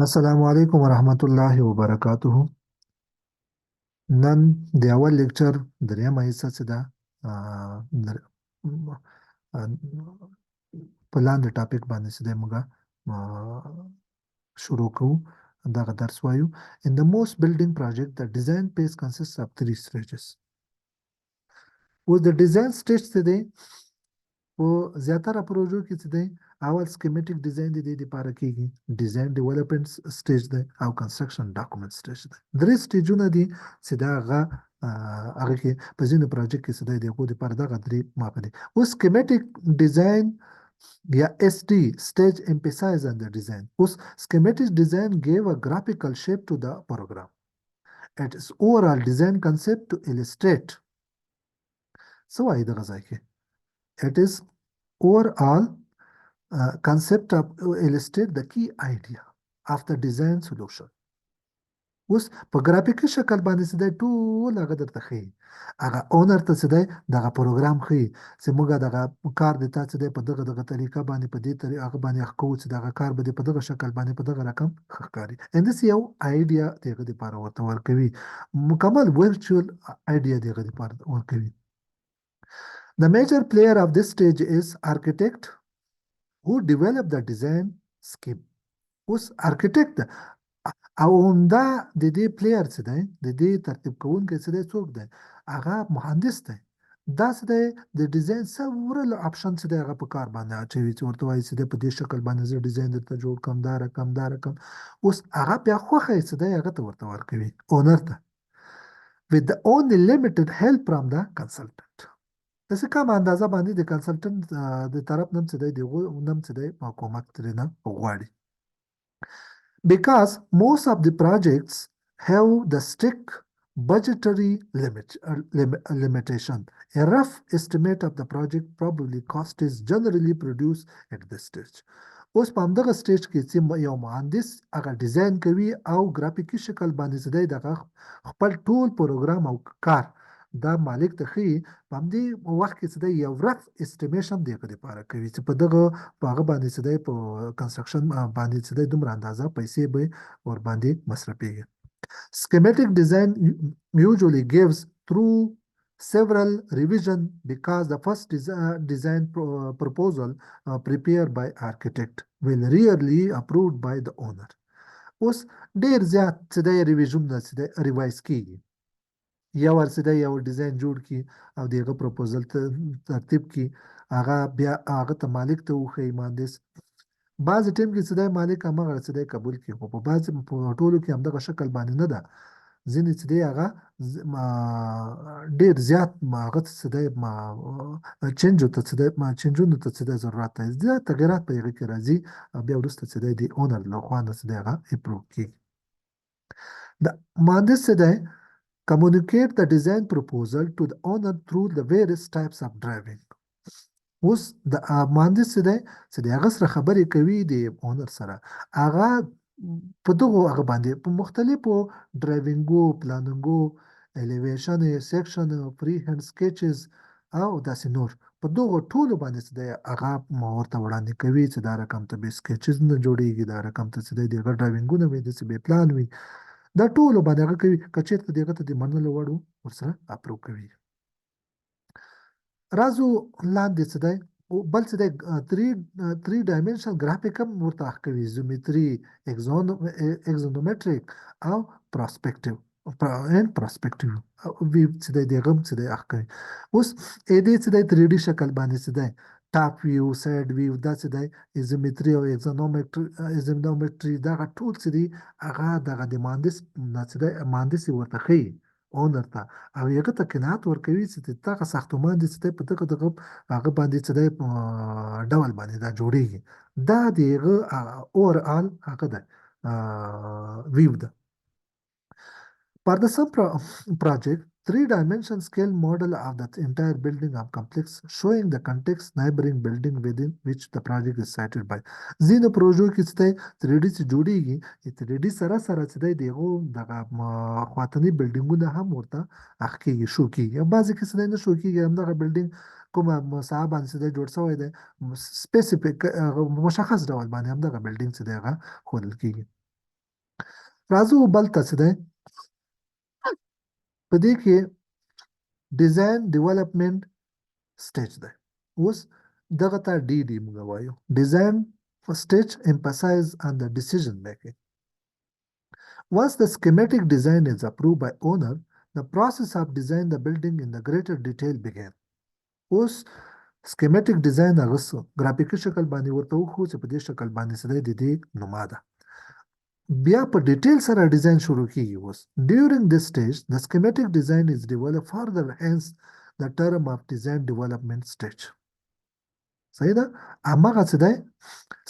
السلام علیکم ورحمت الله وبرکاته. نن د اول لیکچر دریمه حصه څه ده؟ آه، در- م- آه، په لاندې ټاپک باندې څه دی موږ شروع کوو. دغه درس وایو. In the most building project, the design phase consists of three stages. اوس د ډیزاین سټیج څه دی؟ په زیاتره پروژو کې څه دی؟ اول سکیمیټیک ډیزاین د دې لپاره کېږي، ډیزاین ډیولپمنٹ سټیج دی او کنسترکشن ډاکومنٹ سټیج دی. درې سټیجونه دي چې دا هغه کې په ځینو پروجیکټ کې څه دی د هغو لپاره دغه درې ماپه دي. اوس سکیمیټیک ډیزاین یا اس ډي stage emphasize on the design. اوس schematic design gave a graphical shape to the program. It is overall design concept to illustrate. So why the ځای it is overall concept of illustrate the key idea of the design solution. اوس په ګرافیکي شکل باندې څه دی ټول هغه درته ښیي. هغه اونر ته څه دی دغه پروګرام ښیي چې موږ دغه کار د تا څه دی په دغه طریقه باندې په دې طریقه باندې کوو چې دغه کار به دې په دغه شکل باندې په دغه رقم ښه ښکاري. اندس یو آیډیا دغه دپاره ورته ورکوي، مکمل ورچوال آیډیا دغه دپاره ورکوي. The major player of this stage is architect who develop the design scheme. اوس architect او عمده د دې پلیر څه دی، د دې ترتیب کوونکی څه دی، څوک دی؟ هغه مهندس دی. دا څه دی د ډیزاین سورل اپشن څه دی هغه په کار باندې اچوي چې ورته وایي چې دی په دې شکل باندې زه ډیزاین درته جوړ کړم، دا رقم دا رقم. اوس هغه بیا خوښه یې څه دی هغه ته ورته ورکوي، اونر ته، with the only limited help from the consultant. داسې کم اندازه باندې د کنسلټنټ د طرف نم څه دی د هغو نم څه دی کومک ترېنه غواړي. Because most of the projects have the strict budgetary limitation. A rough estimate of the project probably cost is generally produced at this stage. اوس په همدغه سټیج کې چې یو مهندس هغه ډیزاین کوي او ګرافیکي شکل باندې څه دی دغه خپل ټول پروګرام او کار دا مالک ته ښیي. په همدې وخت کې څه دی یو رف اسټیمیشن د هغه دپاره کوي چې په دغه په هغه باندې څه دی په کنسټرکشن باندې څه دی دومره اندازه پیسې به ورباندې مصرفېږي. Schematic design usually gives through several revision because the first design proposal prepared by architect will rarely approved by the owner. اوس ډیر زیات څه دی ریویژن څه دی ریوایز کیږي، یو ورسېده یو ډیزاین جوړ کی او دغه پروپوزل ترتیب کی، هغه بیا هغه ته مالک ته وښیي مهندس. بعض ټیم کې څه دی مالک همغه څه دی قبول کړي، خو په بعض په ټولو کې همدغه شکل باندې نه ده. ځینې چې دی هغه ډېر زیات هغه څه دی چینجو ته څه دی چینجونو ته څه دی ضرورت دی، زیات تغیرات په هغه کې راځي او بیا وروسته څه دی د اونر له خوا نه څه دی هغه اپروو کېږي. د مهندس څه دی communicate the design proposal to the owner through the various types of driving. اوس د مهندس څه دی چې د هغه سره خبرې کوي د اونر سره، هغه په دغو هغه باندې په مختلفو ډرایوینګو، پلانینګو، الیویشن، سیکشن، فری هند سکیچز او داسې نور په دغو ټولو باندې څه دی هغه ورته وړاندې کوي چې دا رقم ته به سکیچز نه جوړېږي، دا رقم ته څه دی دغه ډرایوینګونه وي، داسې به پلان وي. دا ټولو باندې هغه کوي، که چېرته دغه ته د منلو وړ ورسره اپروو کوي. راځو لاندې څه دی بل څه دی تھری ډایمنشن ګرافیک هم ورته اخ کوي، زومتري، اکزونومتریک او پراسپیکټیو پراسپیکټیو ویو څه دی دغه هم څه دی اخ کوي. اوس دې څه دی 3D شکل باندې څه دی ټاپ ویو، سایډ ویو، دا څه دی ایزومتري او اکزونومتري دغه ټول څه دی هغه دغه د مهندس څه دی مهندس ورته ښیي اونر ته او هغه ته قناعت ورکوي چې دغه ساختمان دې څه دی په دغه هغه باندې څه دی ډول باندې دا جوړېږي. دا د هغه اوورآل هغه ده ویو ده. For the sub project, three-dimension scale model of the entire building of complex showing the context neighboring building within which the project is sited by. ځینو پروژو کې څه دی 3D چې جوړېږي، 3D سره سره څه دی دغه دغه خواطني بلډینګونه هم ورته اخ کېږي، شو کېږي. بعضې کې څه دی نه شو کېږي، همدغه بلډینګ کومه مساحه باندې څه دی جوړ شوی دی سپیسیفیک مشخص ډول باندې همدغه بلډینګ څه دی هغه ښودل کېږي. راځو بل ته څه دی په دې کې ډیزاین ډیولپمنٹ سټیج دی اوس دغه ته ډي ډي موږ وایو ډیزاین stage emphasize on the decision making. Once the schematic design is approved by owner, the process of design the building in the greater detail begin. اوس schematic design هغه څه ګرافیکي شکل باندې ورته وښو چې په دې شکل باندې څه دی د دې نما ده بیا په ډیټیل سره ډیزاین شروع کیږي اوس during this stage the schematic design is developed further hence the term of design development stage صحیح ده هماغه څه دی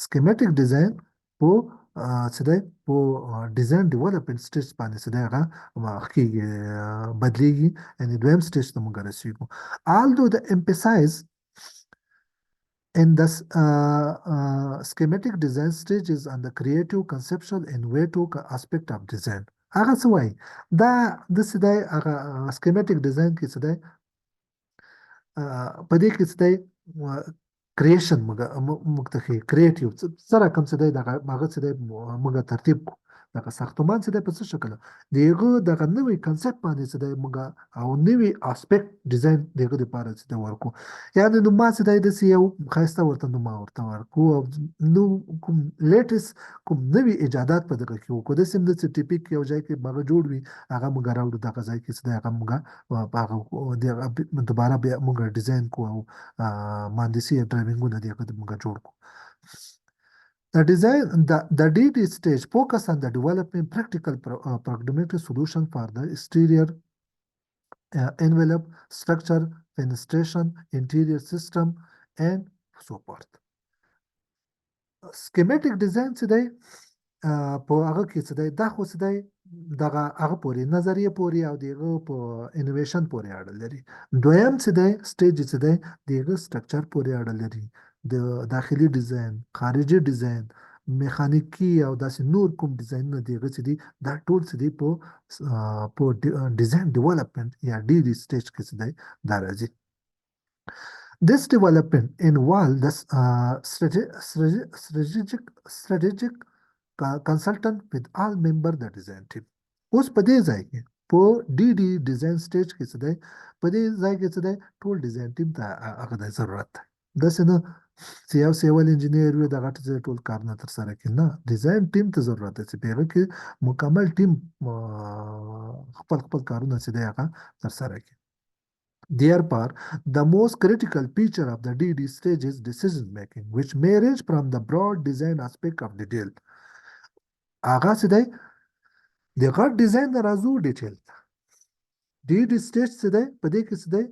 schematic design په څه دی په ډیزاین ډیولپمنٹ سټیج باندې څه دی هغه کېږي بدلیږي یعنې دویم سټیج ته موږ رسیږو although the emphasize in the schematic design stage is on the creative conceptual innovative aspect of design هغه څه وایي دا داسې دی هغه schematic design کې څه دی په دې کې څه دی کریشن موږ ته ښیي کریټیو څه رقم څه دی دغه هغه څه دی موږ ترتیب کړو دغه ساختمان څه دی په څه شکل د هغه دغه نوی کنسپټ باندې څه دی موږ او نوی اسپیکټ ډیزاین د هغه لپاره څه دی ورکو یعنې نوما څه دی داسې یو ښایسته ورته نوما ورته ورکو او نو کوم لیټس کوم نوي ایجادات په دغه کې وکړو داسې هم داسې ټیپیک یو ځای کې هغه جوړ وي هغه موږ راوړو دغه ځای کې څه دی هغه موږ په هغه دوباره بیا موږ ډیزاین کوو او مهندسي یا ډرایوینګونه دی هغه موږ جوړ کړو The design, the DD stage focus on the developing practical pragmatic solution for the exterior envelope, structure, fenestration, interior system, and so forth. Schematic design څه دی په هغه کې څه دی دا خو څه دی دغه هغه پورې نظریه پورې او دغه په انویشن پورې اړه لري دویم څه دی سټیج څه دی دغه سټرکچر پورې اړه لري د داخلي ډیزاین خارجي ډیزاین میخانیکی او داسې نور کوم ډیزاینونه دغه څه دي دا ټول څه دي په ډیزاین ډیولپمنٹ یا ډي ډي سټیج کې څه دی دا راځي This development involves the strategic consultant with all members the design team. اوس په دې ځای کې په ډي ډي ډیزاین سټیج کې څه دی په دې ځای کې څه دی ټول ډیزاین ټیم ته هغه د ضرورت دی داسې نه چې یو سیول انجینیر وي دغه ټول کار نه ترسره کړي نه ډیزاین ټیم ته ضرورت دی چې په هغه کې مکمل ټیم خپل کارونه چې دی هغه ترسره کړي Therefore, the most critical feature of the DD stage is decision making, which may range from the broad design aspect of detail. هغه څه دی د غټ ډیزاین نه راځو ډیټیل DD stage څه دی په دې کې څه دی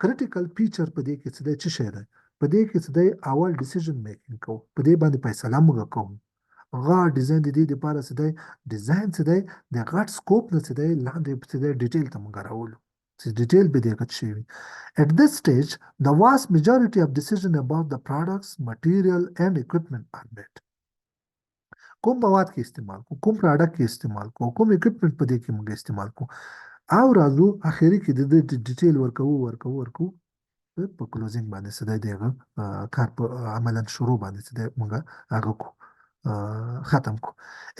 critical feature په دې کې څه دی څه شی دی په دې کې څه دی اول decision making کوو په دې باندې فیصله موږ کوو غټ ډیزاین د دې لپاره څه دی ډیزاین څه دی د غټ سکوپ نه څه دی لاندې څه دی ډیټیل ته موږ راولو detail به دغه شي at this stage the vast majority of decision about the products material and equipment are made کوم مواد کې استعمال کو کوم پروډکټ کې استعمال کو کوم equipment په دې کې موږ استعمال کو او راځو اخیری کې د ډیټیل ورکو په کلوزینګ باندې څه دی دغه کار په عملاً شروع باندې څه دی موږ هغه کو ختم کو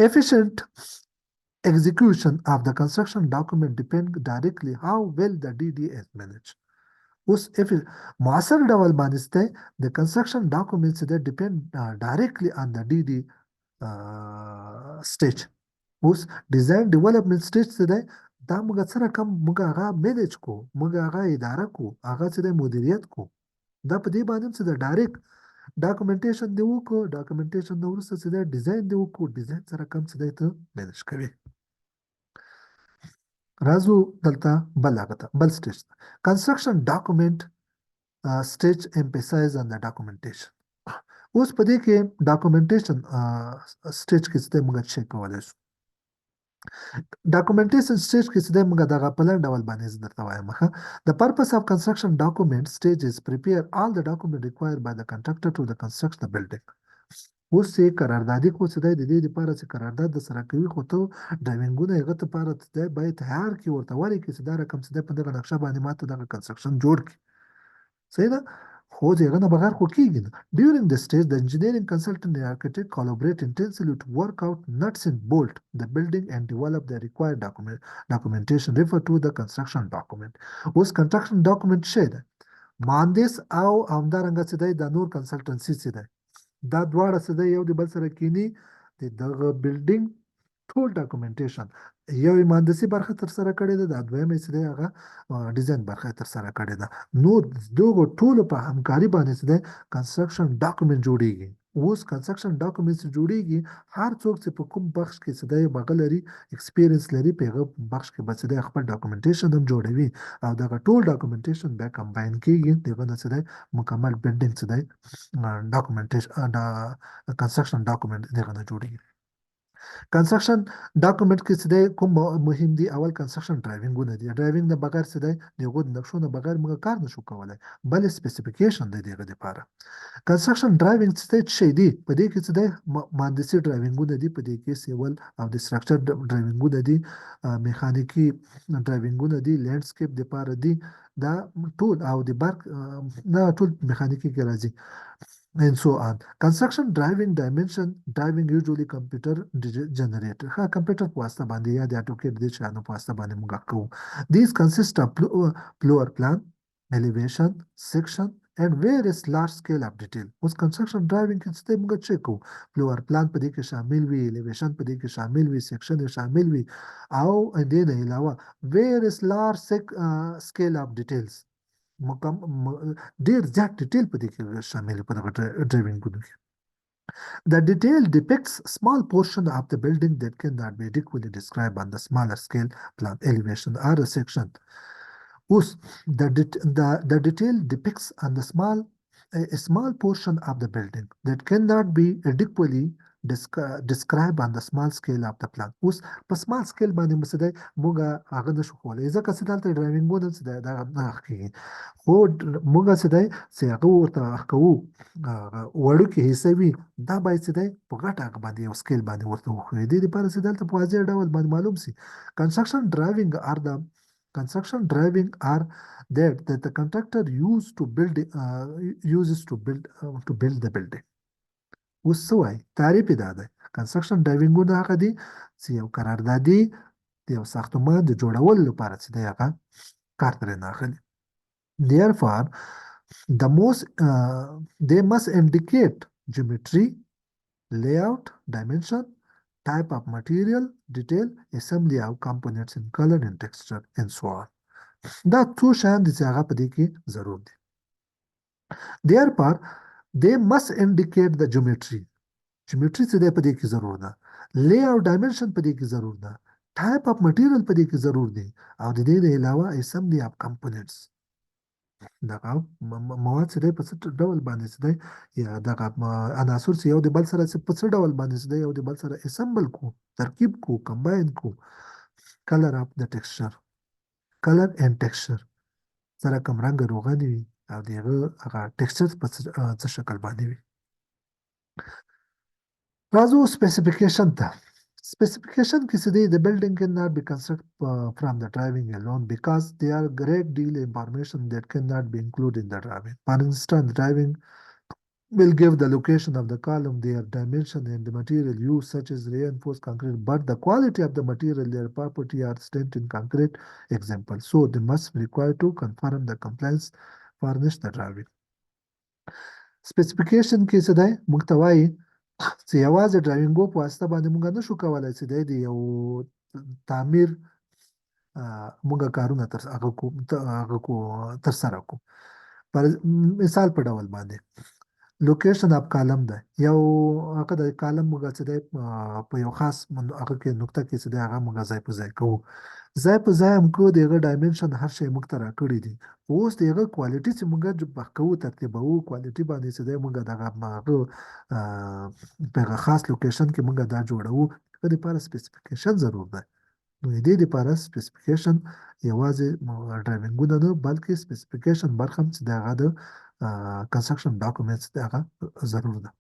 efficient execution of the construction document depend directly how well the DD is managed. اوس مؤثر ډول باندې د construction documents that depend directly on the DD stage. اوس design development stage څه دی دا موږ سره کوم موږ هغه مینیج کو موږ هغه اداره کو هغه څه دی مدیریت کو دا په دې باندې څه د ډایرکټ ډاکومنټیشن دی وکړو ډاکومنټیشن نو وروسته څه دی ډیزاین دی وکړو ډیزاین سره کوم څه دی ته مینیج کوي راځو دلته بل هغه ته بل سټیج کنسټرکشن ډاکومنټ سټیج emphasize on the documentation اوس په دې کې ډاکومنټیشن سټیج کې څه موږ چک کولای شو documentation stage کې څه دی موږ دغه په لنډ ډول باندې زه درته وایم the purpose of construction document stage is prepare all the document required by the contractor to the construct the building اوس یې قراردادي کو څه دی د دې لپاره چې قرارداد د سره کوي خو ته ډرایوینګونه هغه ته لپاره څه دی باید تیار کړي ورته ولیکي چې دا رقم څه دی په دغه نقشه باندې ماته دغه کنسټرکشن جوړ کړي صحیح ده خو د هغه نه بغیر خو کېږي نه. During this stage, the engineering consultant and architect collaborate intensely to work out nuts and bolt the building and develop the required documentation referred to the construction document. اوس construction document څه دی؟ مهندس او همدارنګه څه دی د نور کنسلټنسي څه دی، دا دواړه څه دی یو د بل سره کینی د دغه بلډینګ ټول ډاکومنټیشن یو یې مهندسي برخه تر سره کړې ده، د دویم یې څه دی هغه ډیزاین برخه تر سره کړې ده. نو دغه ټولو په همکاري باندې څه دی کنسټرکشن ډاکومنټ جوړیږي. اوس کنسټرکشن ډاکومنټ چې جوړیږي، هر څوک چې په کوم بخش کې څه دی هغه لري ایکسپیرینس لري په هغه بخش کې به څه دی خپل ډاکومنټیشن هم جوړوي او دغه ټول ډاکومنټیشن بیا کمباین کیږي دغه نه څه دی مکمل بلډینګ څه دی ډاکومنټیشن دا کنسټرکشن ډاکومنټ دغه نه جوړیږي. کنسټرکشن ډاکومنټ کې څه دی کوم مهم دي؟ اول کنسټرکشن ډرایوینګونه دي. ډرایوینګ نه بغیر څه دی د هغو د نقشو نه بغیر موږ کار نشو کولی، بل سپیسیفیکیشن دی د هغه دپاره. کنسټرکشن ډرایوینګ څه دی؟ څه دی په دې کې څه دی مهندسي ډرایوینګونه دي، په دې کې سیول او د سټرکچر ډرایوینګونه دي، میخانیکي ډرایوینګونه دي، لینډسکیپ دپاره دي، دا ټول او د برق نه ټول میخانیکي کې راځي and so on. Construction driving dimension driving usually computer generated. ها کمپیوټر په واسطه باندې یا د اټوکیټ د چانو په واسطه باندې موږ کوو. These consist of floor plan, elevation, section and various large scale of detail. اوس construction driving کې څه موږ چیک کوو؟ فلور پلان په دې کې شامل وي، elevation په دې کې شامل وي، section یې شامل وي او دې نه علاوه various large scale of details. ډیر زیات ډیټیل په دې کې شامل په دغه ډرایوینګونو کې. The detail depicts small portion of the building that cannot be adequately described on the smaller scale plan, elevation or a section. اوس the detail depicts on the a small portion of the building that cannot be adequately describe on the small scale of the plan. اوس په small scale باندې مسده موږ هغه نشو کولای ځکه چې دلته ډرایوینګونه څه دی دا کېږي، خو موږ څه دی چې هغه ورته کوو وړوکې حصه وي دا باید څه دی په غټ هغه باندې یو سکیل باندې ورته وښیو. دې دپاره چې دلته په واضح ډول باندې معلوم سي construction driving are that the contractor uses to build the building. اوس څه وایي؟ تعریف یې دا دی کنسټرکشن ډرایوینګونه هغه دي چې یو قراردادي د یو ساختمان د جوړولو لپاره چې دی هغه کار ترېنه اخلي. Therefore, they must indicate geometry, layout, dimension, type of material, detail, assembly of components in color and texture and so on. دا څو شیان دي چې هغه په دې کې ضرور دي. Therefore, they must indicate the geometry. Geometry څه دی په دې کې ضرور ده. Layout dimension په دې کې ضرور ده. Type of material په دې کې ضرور دي او د دې نه علاوه assembly of components. دغه مواد چې دی په څه ډول باندې چې دی یا دغه عناصر چې یو د بل سره په څه ډول باندې چې دی یو د بل سره اسمبل کو، ترکیب کو، کمباین کو. کلر اف د ټیکسچر، کلر اینڈ ټیکسچر سره کوم رنګ روغنی وي او د هغه ټیکسچر په څه شکل باندې وي. راځو سپیسیفیکیشن ته. Specification کې څه دی؟ The building cannot be constructed from the drawing alone because there are great deal information that cannot be included in the drawing. For instance, the drawing will give the location of the column, their dimension and the material used such as reinforced concrete, but the quality of the material, their property are stated in concrete example. So they must be required to confirm the compliance furnish the drawing. Specification کې څه دی؟ موږ ته وایي چې یوازې ډرایوینګو په واسطه باندې موږ نشو کولی چې د یو تعمیر موږ کارونه ترسره کړو. پر مثال په ډول باندې لوکیشن اف کالم ده، یو هغه د کالم موږ چې دی په یو خاص هغه کې نقطه کې چې دی هغه موږ ځای په ځای کوو. ځای په ځای هم کوو، د هغه ډایمنشن هر شی موږ ته راکړي دي. اوس د هغه کوالټي چې موږ کوو ترتیبوو، کوالټي باندې چې دی موږ دغه په هغه خاص لوکیشن کې موږ دا جوړوو. هغه دپاره سپیسیفیکیشن ضرور ده. نو د دې دپاره سپیسیفیکیشن یوازې ډرایوینګونه نه بلکې سپیسیفیکیشن برخه هم چې د هغه د کنسټرکشن ډاکومنټس د هغه ضرور ده.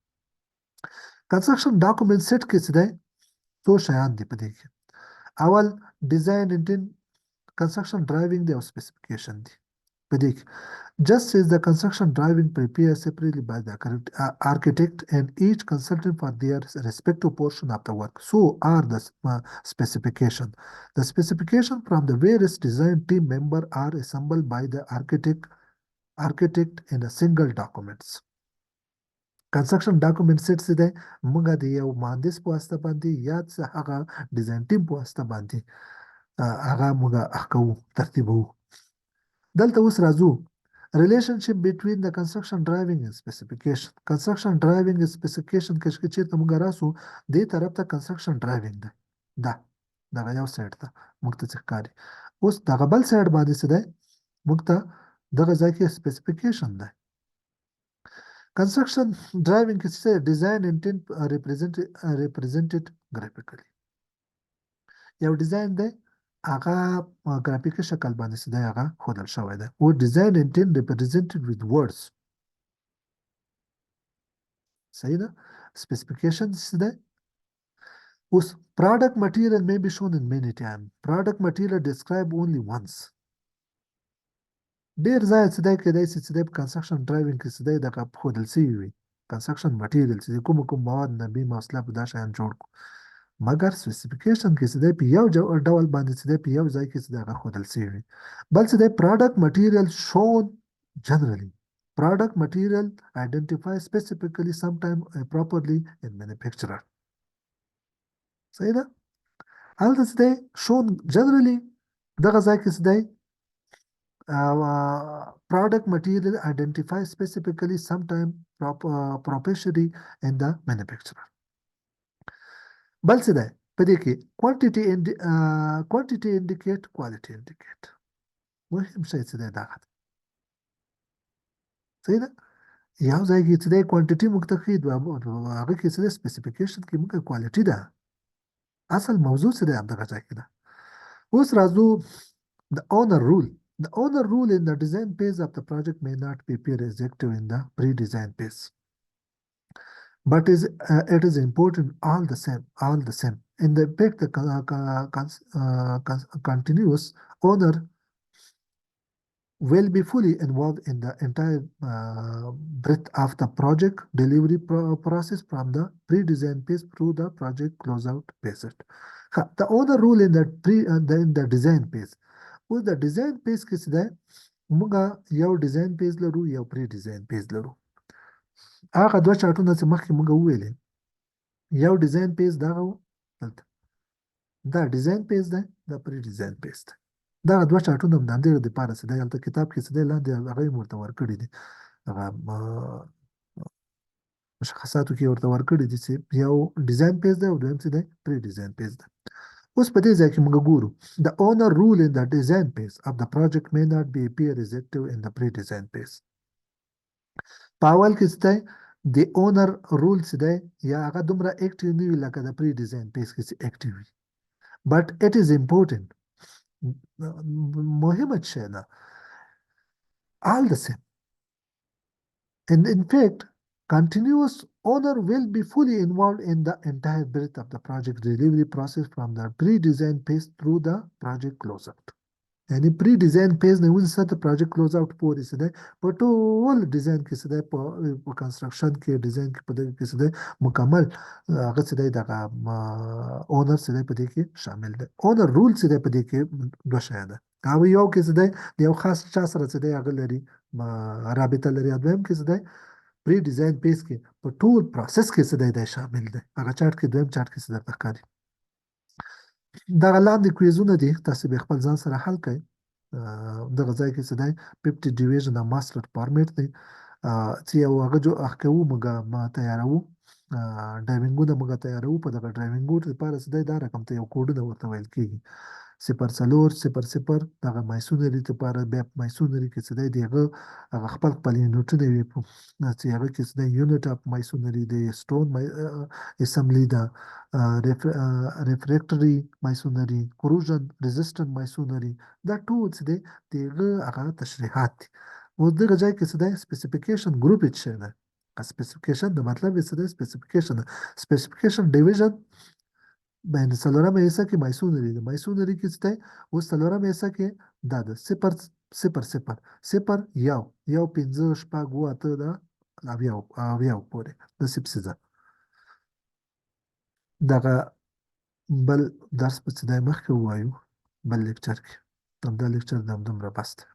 کنسټرکشن ډاکومنټ سیټ کې څه دی؟ څو شیان دي په دې کې. اول ډیزاین انټین کنسټرکشن ډرایوینګ دی او سپیسیفیکیشن دی. په دې کې just as the construction drawing prepared separately by the architect and each consultant for their respective portion of the work, so are the specification. The specification from the various design team member are assembled by the architect in a single documents. کنسټرکشن ډاکومنټ سیټ څه دی موږ د یو مهندس په واسطه باندې یا څه هغه ډیزاین ټیم په واسطه باندې هغه موږ کوو ترتیبوو دلته اوس راځو relationship between the construction driving and specification construction driving and specification کې چیرته موږ راسو دې طرف ته construction driving دی دا دغه یو سایډ ته موږ ته څه ښکاري اوس دغه بل سایډ باندې څه دی موږ ته دغه ځای کې specification دی Construction driving is a design intent represented graphically. یو ډیزاین دی هغه ګرافیکي شکل باندې څه دی هغه ښودل شوی دی او design intent represented with words. صحیح ده specification څه دی اوس product material may be shown in many times. Product material described only once. ډیر ځای څه دی کېدای شي چې دی په کنسټرکشن ډرایوینګ کې څه دی دغه ښودل سوي وي کنسټرکشن مټیریل چې کوم مواد نه بیم او سلب دا شیان جوړ کړو مګر سپیسیفیکیشن کې څه دی په یو ډول باندې څه دی په یو ځای کې څه دی هغه ښودل سوي وي بل څه دی پروډکټ مټیریل شون جنرally product material identify specifically sometime properly in manufacturer صحیح ده هلته څه دی شون جنرally دغه ځای کې څه دی product material identified specifically sometime proprietary in the manufacturer. بل څه دی په دې کې quantity indicate quality indicate مهم شی څه دی دغه صحیح ده یو ځای کې څه دی quantity موږ ته ښیي هغه کې څه دی specification کې موږ quality ده اصل موضوع څه دی همدغه ځای کې ده اوس راځو the owner rule. The owner rule in the design phase of the project may not be effective in the pre-design phase. But it is important all the same. In the fact, the continuous owner will be fully involved in the entire breadth of the project delivery process from the pre-design phase through the project closeout phase. The owner rule in the design phase. اوس د ډیزاین پیج کې څه دی موږ یو ډیزاین پیج لرو یو پری ډیزاین پیج لرو هغه دوه چارټونه چې مخکې موږ وویلې یو ډیزاین پیج دغه دلته دا ډیزاین پیج دی دا پری ډیزاین پیج دی دغه دوه چارټونه هم د همدې دپاره څه دی هلته کتاب کې څه دی لاندې هغه یې ورته ورکړي دي هغه مشخصاتو کې ورته ورکړي دي چې یو ډیزاین پیج دی او دویم څه دی پری ډیزاین پیج دی اوس په دې ځای کې موږ ګورو the owner rule in the design phase of the project may not be appear effective in the pre-design phase په اول کې څه دی د اونر رول څه دی یا هغه دومره اکټیو نه وي لکه د پری ډیزاین پیج کې چې اکټیو وي but it is important مهمه شی ده all the same and in fact continuous owner will be fully involved in the entire breadth of the project delivery process from the pre-design phase through the project closeout. یعنی پری ډیزاین پیج نه ونیسه ته پروجیکټ کلوز اوټ پورې څه دی په ټول ډیزاین کې څه دی په کنسټرکشن کې ډیزاین کې په دغه کې څه دی مکمل هغه څه دی دغه اونر څه دی په دې کې شامل دی اونر رول څه دی په دې کې دوه شیان ده او یو کې څه دی د یو خاص چا سره څه دی هغه لري رابطه لري دویم کې څه دی پری ډیزاین پیج کې په ټول پروسس کې څه دی شامل دی هغه چارت کې دویم چارت کې څه درته ښکاري دغه لاندې کویزونه دي تاسو به خپل ځان سره حل کړئ دغه ځای کې څه دی 50 ډیویژن او ماسټر فارمیټ دی چې یو هغه جو کوو موږ تیاروو ډرایوینګونه موږ تیاروو په دغه ډرایوینګونو لپاره څه دی دا رقم ته یو کوډونه ورته ویل کېږي 0400 دغه مایسونري لپاره بیا په مایسونري کې څه دی د هغه خپل یونټونه وي چې هغه کې څه دی یونټ اف مایسونري دی سټون اسمبلی ده ریفریکټري مایسونري کروژن ریزسټنټ مایسونري دا ټول څه دی دغه هغه تشریحات دي اوس دغه ځای کې څه دی سپیسیفیکیشن ګروپ یې څه دی سپیسیفیکیشن د مطلب څه دی سپیسیفیکیشن ډیویژن باندې څلورمه حصه کې مایسونري ده. مایسونري کې څه دی؟ اوس څلورمه حصه کې دا ده صفر صفر صفر صفر یو یو پنځه شپږ اووه اته ده اویاو پورې د سپسې ده. دغه بل درس به چې دی مخکې ووایو بل لیکچر کې. همدا لیکچر د همدومره بس دی.